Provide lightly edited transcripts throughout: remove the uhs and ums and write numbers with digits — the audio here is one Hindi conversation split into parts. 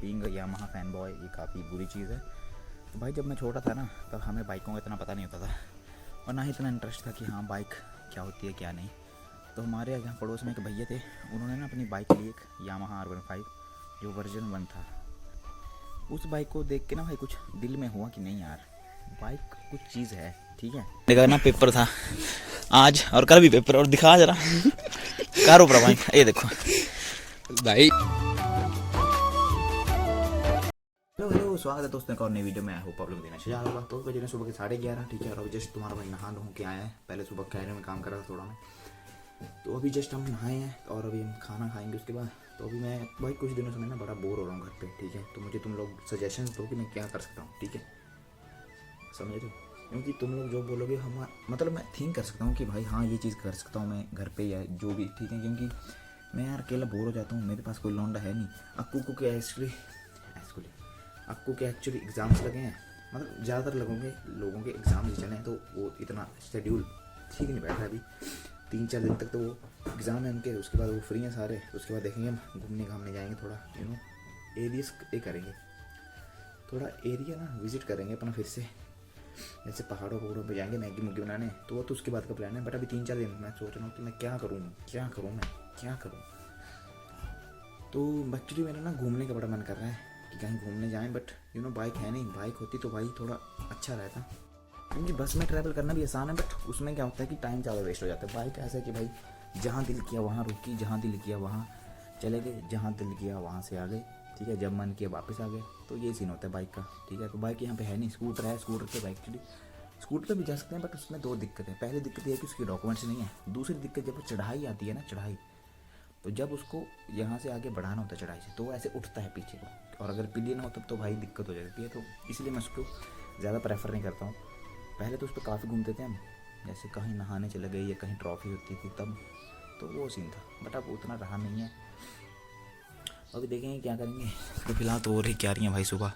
बीइंग यामाहा फैन बॉय ये काफ़ी बुरी चीज़ है। तो भाई जब मैं छोटा था ना तब हमें बाइकों का इतना पता नहीं होता था और ना ही इतना इंटरेस्ट था कि हाँ बाइक क्या होती है क्या नहीं। तो हमारे यहाँ पड़ोस में एक भैया थे, उन्होंने ना अपनी बाइक ली एक यामाहा R15 जो वर्जन 1 था। उस बाइक को देख के ना भाई कुछ दिल में हुआ कि नहीं यार बाइक कुछ चीज़ है। ठीक है, देखा ना पेपर था आज और कल भी पेपर और दिखा जरा कारो पर बाइक ये देखो भाई। हेलो हेलो, स्वागत है दोस्तों एक और नई वीडियो में। आई होप प्रॉब्लम देना चाहिए होगा। तो बजे सुबह के 11:30, ठीक है। और अभी जस्ट तुम्हारा भाई नहा के आया है। पहले सुबह कैरियर में काम कर रहा था थोड़ा मैं, तो अभी जस्ट हम नहाए हैं और अभी हम खाना खाएंगे उसके बाद। तो अभी मैं भाई कुछ दिनों से मैं ना बड़ा बोर हो रहा हूँ घर पे, ठीक है। तो मुझे तुम लोग सजेशन दो कि मैं क्या कर सकता हूँ, ठीक है, समझ रहे हो? क्योंकि तुम लोग जो बोलोगे हम मतलब मैं थिंक कर सकता हूँ कि भाई हाँ ये चीज़ कर सकता हूँ मैं घर पे या जो भी, ठीक है। क्योंकि मैं यार अकेला बोर हो जाता हूँ, मेरे पास कोई लौंडा है नहीं। अक्कू को क्या एक्चुअली एग्ज़ाम्स लगे हैं, मतलब ज़्यादातर लोगों के एग्ज़ाम चले हैं, तो वो इतना शेड्यूल ठीक नहीं बैठ रहा है अभी। 3-4 दिन तक तो वो एग्ज़ाम है उनके, उसके बाद वो फ्री हैं सारे। उसके बाद देखेंगे हम घूमने जाएंगे थोड़ा, एरियाज ये करेंगे, थोड़ा एरिया ना विज़िट करेंगे अपना फिर से। जैसे पहाड़ों पे जाएंगे मैगी मुगी बनाने, तो वो तो उसके बाद का प्लान है। बट अभी 3-4 दिन मैं सोच रहा हूँ कि मैं क्या करूँ। तो एक्चुअली मेरा ना घूमने का बड़ा मन कर रहा है कि कहीं घूमने जाएं। बट बाइक है नहीं, बाइक होती तो भाई थोड़ा अच्छा रहता। क्योंकि बस में ट्रैवल करना भी आसान है, बट उसमें क्या होता है कि टाइम ज़्यादा वेस्ट हो जाता है। बाइक ऐसा है कि भाई जहाँ दिल किया वहाँ रुकी, जहाँ दिल किया वहाँ चले गए, जहाँ दिल किया वहाँ से आ गए, ठीक है। जब मन किया वापस आ गए। तो ये सीन होता है बाइक का, ठीक है। तो बाइक यहाँ पे है नहीं, स्कूटर है। स्कूटर पे बाइक एक्चुअली स्कूटर पे भी जा सकते हैं, बट उसमें 2 दिक्कतें। पहली दिक्कत ये है कि उसकी डॉक्यूमेंट्स नहीं है। दूसरी दिक्कत जब वो चढ़ाई आती है ना, चढ़ाई, तो जब उसको यहाँ से आगे बढ़ाना होता है चढ़ाई से, तो वो ऐसे उठता है पीछे को, और अगर पिलियन हो तब तो भाई दिक्कत हो जाती है। तो इसलिए मैं उसको ज़्यादा प्रेफर नहीं करता हूँ। पहले तो उस पर काफ़ी घूमते थे हम, जैसे कहीं नहाने चले गए या कहीं ट्रॉफी होती थी तब, तो वो सीन था। बट अब उतना रहा नहीं है। अभी देखेंगे क्या करेंगे। तो फिलहाल तो हो रही क्या रही है भाई, सुबह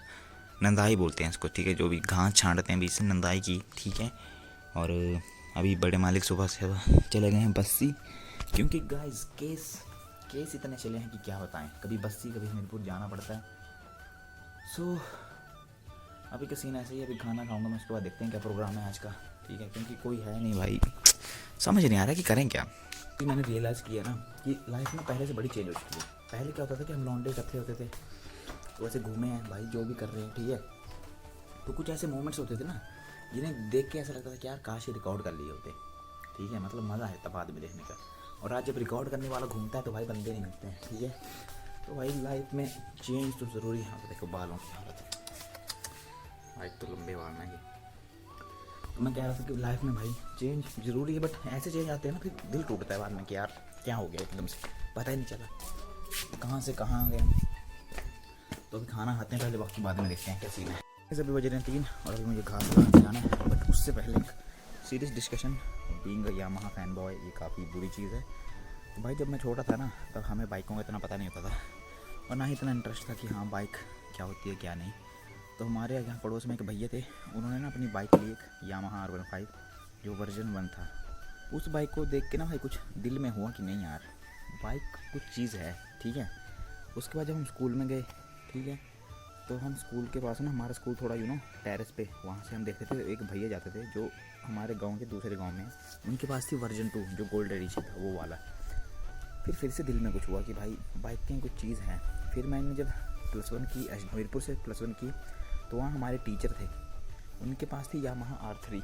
नंदाई बोलते हैं इसको, ठीक है, जो भी घास छांटते हैं बीच से, नंदाई की, ठीक है। और अभी बड़े मालिक सुबह से चले गए हैं बस्सी, क्योंकि गाइस केस इतने चले हैं कि क्या बताएं। कभी बस्सी कभी हमीरपुर जाना पड़ता है। सो अभी का सीन ऐसे ही। अभी खाना खाऊंगा मैं, उसके बाद देखते हैं क्या प्रोग्राम है आज का, ठीक है। क्योंकि कोई है नहीं भाई, समझ नहीं आ रहा कि करें क्या। कि मैंने रियलाइज़ किया ना कि लाइफ में पहले से बड़ी चेंज हो चुकी है। पहले क्या होता था कि हम लौंडे इकट्ठे होते थे, तो ऐसे घूमे हैं भाई, जो भी कर रहे हैं, ठीक है। तो कुछ ऐसे मोमेंट्स होते थे ना जिन्हें देख के ऐसा लगता था कि यार काश ये रिकॉर्ड कर लिए होते, ठीक है। मतलब मज़ा है तब आदमी देखने का। और आज जब रिकॉर्ड करने वाला घूमता है तो भाई बंदे नहीं मिलते हैं, ठीक है। तो भाई लाइफ में चेंज तो ज़रूरी है। तो देखो बालों की हालत, भाई तो लंबे बाल ना ये। तो मैं कह रहा था कि लाइफ में भाई चेंज ज़रूरी है, बट ऐसे चेंज आते हैं ना फिर दिल टूटता है बाद में कि यार क्या हो गया, एकदम से पता ही नहीं चला कहाँ से कहाँ आ गए। तो अभी खाना खाते हैं पहले, बाकी बाद में देखते हैं क्या सीन है। अभी बज रहे हैं 3 और अभी मुझे घास लगाने जाना है। बट उससे पहले एक serious discussion. Being Yamaha fan boy ये काफ़ी बुरी चीज़ है। तो भाई जब मैं छोटा था ना तब हमें बाइकों का इतना पता नहीं होता था और ना ही इतना इंटरेस्ट था कि हाँ बाइक क्या होती है क्या नहीं। तो हमारे यहाँ पड़ोस में एक भैया थे, उन्होंने ना अपनी बाइक ली एक यामाहा R15 जो वर्जन 1 था। उस बाइक को देख के ना भाई कुछ दिल में हुआ कि नहीं यार बाइक कुछ चीज़ है, ठीक है। उसके बाद जब हम स्कूल में गए, ठीक है, तो हम स्कूल के पास ना, हमारा स्कूल थोड़ा टेरेस पे, वहाँ से हम देखते थे एक भैया जाते थे जो हमारे गांव के दूसरे गांव में, उनके पास थी वर्जन 2 जो गोल्ड एडिशन था वो वाला। फिर से दिल में कुछ हुआ कि भाई बाइकें कुछ चीज़ हैं। फिर मैंने जब +1 की हमीरपुर से +1 की, तो वहाँ हमारे टीचर थे, उनके पास थी यामाहा R3।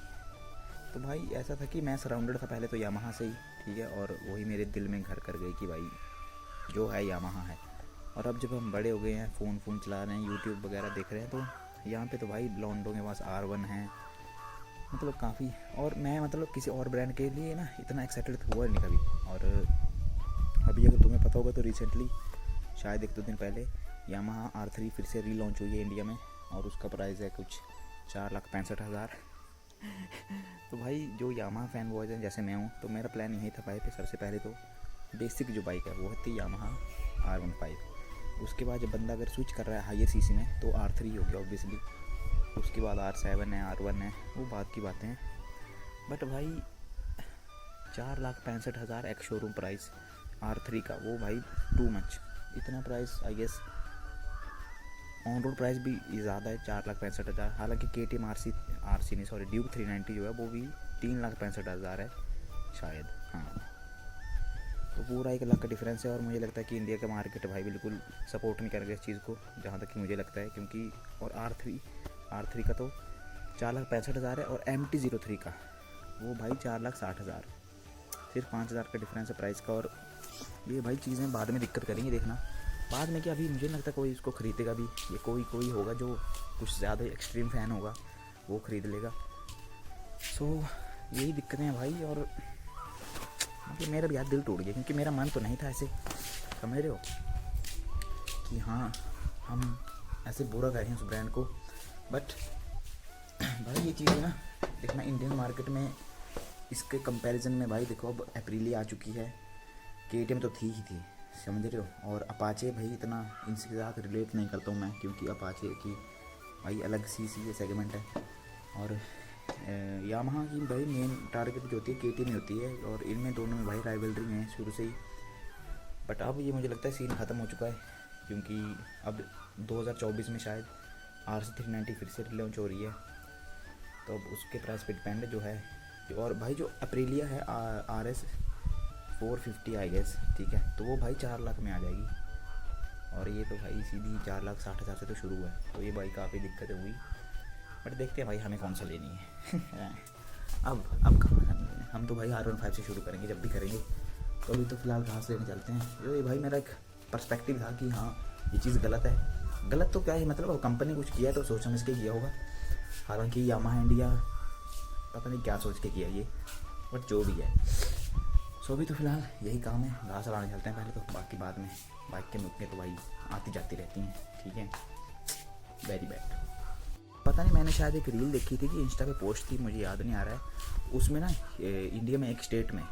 तो भाई ऐसा था कि मैं सराउंडेड था पहले तो यामाहा से ही, ठीक है। और वही मेरे दिल में घर कर गई कि भाई जो है यामाहा है। और अब जब हम बड़े हो गए हैं, फ़ोन चला रहे हैं, यूट्यूब वगैरह देख रहे हैं, तो यहाँ पे तो भाई लॉन्डो के पास R1 है, मतलब काफ़ी। और मैं मतलब किसी और ब्रांड के लिए ना इतना एक्साइटेड हुआ नहीं कभी। और अभी अगर तुम्हें पता होगा तो रिसेंटली शायद 1-2 दिन पहले यामाहा R3 फिर से रीलॉन्च हुई है इंडिया में, और उसका प्राइस है कुछ 4,65,000। तो भाई जो यामाहा फैन बॉयज़ हैं जैसे मैं हूँ, तो मेरा प्लान यही था भाई पे सबसे पहले तो बेसिक जो बाइक है वो थी यामाहा R15। उसके बाद जब बंदा अगर स्विच कर रहा है हायर सीसी में तो R3 हो गया ऑब्वियसली। उसके बाद R7 है, R1 है, वो बात की बातें हैं। बट भाई 4,65,000 एक्स शोरूम प्राइस R3 का, वो भाई टू मच। इतना price I guess on road price भी ज़्यादा है, 4,65,000। हालांकि KTM RC नहीं, सॉरी, ड्यूक 390 जो है वो भी 3,65,000 है शायद। हाँ, तो पूरा 1 लाख का डिफरेंस है। और मुझे लगता है कि इंडिया का मार्केट भाई बिल्कुल सपोर्ट नहीं करेगा इस चीज़ को, जहाँ तक कि मुझे लगता है, क्योंकि और R3 का तो 4,65,000 है, और MT-03 का वो भाई 4,60,000। सिर्फ 5,000 का डिफरेंस है प्राइस का। और ये भाई चीज़ें बाद में दिक्कत करेंगी, देखना बाद में, कि अभी मुझे नहीं लगता कोई इसको ख़रीदेगा भी। ये कोई होगा जो कुछ ज़्यादा एक्सट्रीम फ़ैन होगा वो ख़रीद लेगा। सो यही दिक्कतें हैं भाई। और मतलब मेरा भी यार दिल टूट गया, क्योंकि मेरा मन तो नहीं था ऐसे, समझ रहे हो, कि हाँ हम ऐसे बुरा करें उस ब्रांड को। बट भाई ये चीज़ें ना देखना इंडियन मार्केट में, इसके कंपैरिजन में भाई देखो, अब एप्रिलिया आ चुकी है, KTM तो थी, समझ रहे हो। और अपाचे भाई इतना इनके साथ रिलेट नहीं करता हूँ मैं, क्योंकि अपाचे की भाई अलग सी सेगमेंट है। और यामाहा की भाई मेन टारगेट जो होती है KTM में होती है, और इनमें दोनों में भाई राइवलरी में है शुरू से ही। बट अब ये मुझे लगता है सीन ख़त्म हो चुका है, क्योंकि अब 2024 में शायद RC 390 फिर से लॉन्च हो रही है, तो अब उसके प्राइस पे डिपेंड जो है। और भाई जो अप्रीलिया है RS 450 आई गेस, ठीक है, तो वो भाई 4 लाख में आ जाएगी। और ये तो भाई सीधी 4,60,000 से तो शुरू है, तो ये भाई काफ़ी दिक्कत हुई। बट देखते हैं भाई हमें कौन सा लेनी है। अब कहाँ, हम तो भाई R15 से शुरू करेंगे जब भी करेंगे। तो अभी तो फ़िलहाल घास लेने चलते हैं। ये भाई मेरा एक पर्सपेक्टिव था कि हाँ ये चीज़ गलत है। गलत तो क्या है, मतलब कंपनी कुछ किया तो सोच समझ के किया होगा। हालांकि यामाहा इंडिया पता नहीं क्या सोच के किया ये, बट जो भी है। सो भी तो फ़िलहाल यही काम है, घास लाने चलते हैं पहले तो, बाकी बाद में। बाइक के मुक्के तो भाई आती जाती रहती हैं, ठीक है। Very bad. पता नहीं, मैंने शायद एक रील देखी थी कि इंस्टा पे पोस्ट थी, मुझे याद नहीं आ रहा है। उसमें ना इंडिया में एक स्टेट में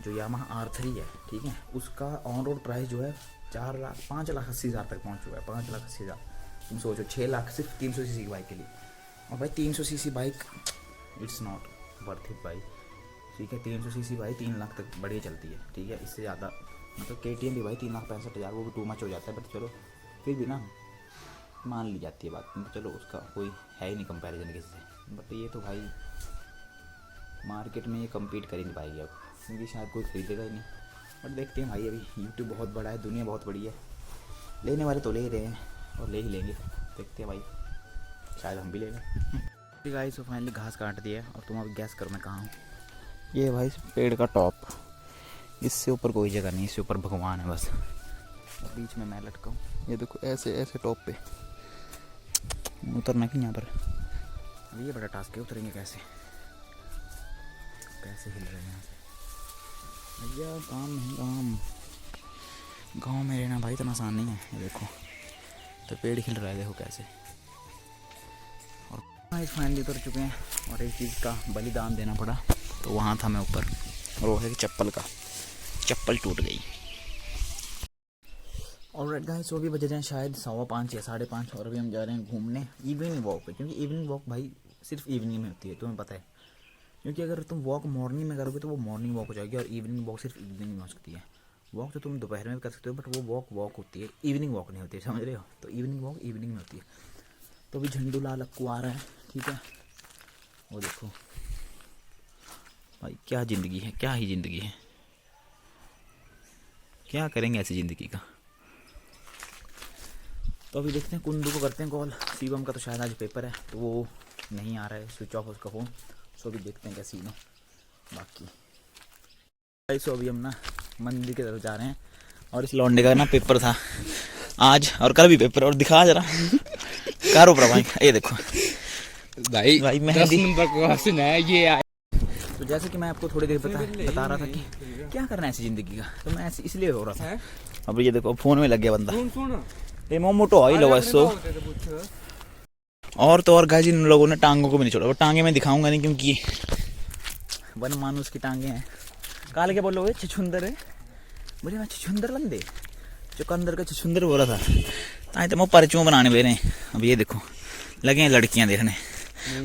जो यामाहा R3 है, ठीक है, उसका ऑन रोड प्राइस जो है 5,80,000 तक पहुंच चुका है। 5,80,000, तुम सोचो 6 लाख सिर्फ 300 सीसी की बाइक के लिए। और भाई 300 CC bike it's not worth it भाई, ठीक है। 300 सीसी भाई 3 लाख तक बढ़िया चलती है, ठीक है। इससे ज़्यादा मतलब KTM भी भाई 3,65,000, वो भी टू मच हो जाता है। बट चलो फिर भी ना मान ली जाती है बात, तो चलो उसका कोई है ही नहीं कंपैरिजन किसी से। बट ये तो भाई मार्केट में ये कम्पीट कर ही नहीं पाएगी अब, क्योंकि शायद कोई खरीदेगा ही नहीं। बट देखते हैं भाई, अभी यूट्यूब बहुत बड़ा है, दुनिया बहुत बड़ी है, लेने वाले तो ले ही रहे हैं और ले ही लेंगे। देखते हैं भाई, शायद हम भी ले लें। गाइस, तो फाइनली घास काट दिया है, और तुम अब गैस करो मैं कहाँ हूँ। ये भाई पेड़ का टॉप, इससे ऊपर कोई जगह नहीं, इससे ऊपर भगवान है बस, और बीच में मैं लटका हूँ। ये देखो ऐसे टॉप पे उतरना कि यहाँ पर। अब ये बड़ा टास्क है, उतरेंगे कैसे हिल रहे हैं यहाँ से भैया। काम नहीं, गाँव में रहना भाई इतना आसान नहीं है। ये देखो तो पेड़ खिल रहा है, देखो कैसे। और भाई फाइनली उतर चुके हैं, और एक चीज़ का बलिदान देना पड़ा, तो वहाँ था मैं ऊपर, और वो है कि चप्पल टूट गई। और रेड गाइस, सो भी बजे हैं शायद 5:15 या 5:30, और अभी हम जा रहे हैं घूमने इवनिंग वॉक पे, क्योंकि इवनिंग वॉक भाई सिर्फ इवनिंग में होती है, तुम्हें पता है। क्योंकि अगर तुम वॉक मॉर्निंग में करोगे तो वो मॉर्निंग वॉक हो जाएगी, और इवनिंग वॉक सिर्फ इवनिंग में हो सकती है। वॉक तो तुम दोपहर में भी कर सकते हो, बट वो वॉक होती है, इवनिंग वॉक नहीं होती है, समझ रहे हो। तो इवनिंग वॉक इवनिंग में होती है। तो अभी झंडू लाल अक्कू आ रहा है, ठीक है। वो देखो भाई, क्या ज़िंदगी है, क्या ही ज़िंदगी है, क्या करेंगे ऐसी ज़िंदगी का। तो अभी देखते हैं, कुंदू को करते हैं कॉल। शिवम का तो शायद आज पेपर है, तो वो नहीं आ रहा है, स्विच ऑफ उसका फ़ोन। सो अभी देखते हैं क्या सीन है बाकी। भाई सो अभी हम ना मंदिर की तरफ जा रहे हैं, और इस लौंडे का ना पेपर था आज, और कल भी पेपर, और दिखा जरा कारो प्रभाई, ये देखो भाई मेहंदी नंबर क्वेश्चन है ये। तो जैसे कि मैं आपको थोड़ी देर बता रहा था कि क्या करना है ऐसी ज़िंदगी का, तो मैं ऐसे इसलिए हो रहा था। अब ये देखो फ़ोन में लग गया बंदा, ये मोटो आई लो बस। और तो और गाइस, इन लोगों ने टांगों को भी नहीं छोड़ा। वो टांगे मैं दिखाऊंगा नहीं, क्योंकि वन मानुस की टांगे हैं। काल क्या बोलोगे, छछुंदर है, मुझे मैं छछुंदर लंदे चुकंदर का छछुंदर बोला था। ताए तो मैं परचूं बनाने दे रहे हैं। अब ये देखो लगे हैं लड़कियां देखने,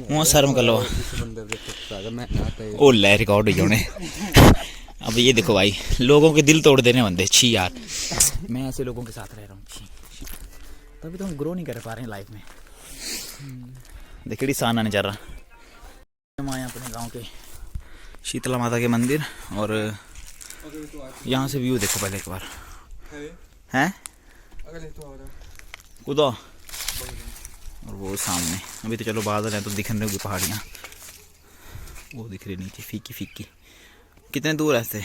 वो शर्म कर लो, ओ ले रिकॉर्ड हो जाने। अब ये देखो भाई, लोगों के दिल तोड़ देने बंदे, छी यार, मैं ऐसे लोगों के साथ रह रहा हूँ, छी। तभी तो हम ग्रो नहीं कर पा रहे हैं लाइफ में। देखिए सान आने जा रहा हम आए अपने गांव के शीतला माता के मंदिर, और यहाँ से व्यू देखो पहले एक बार। हैं कुदा, और वो सामने अभी तो चलो बादल हैं तो दिख रही होगी पहाड़ियाँ, वो दिख रही नीचे फीकी फीकी। कितने दूर है इससे?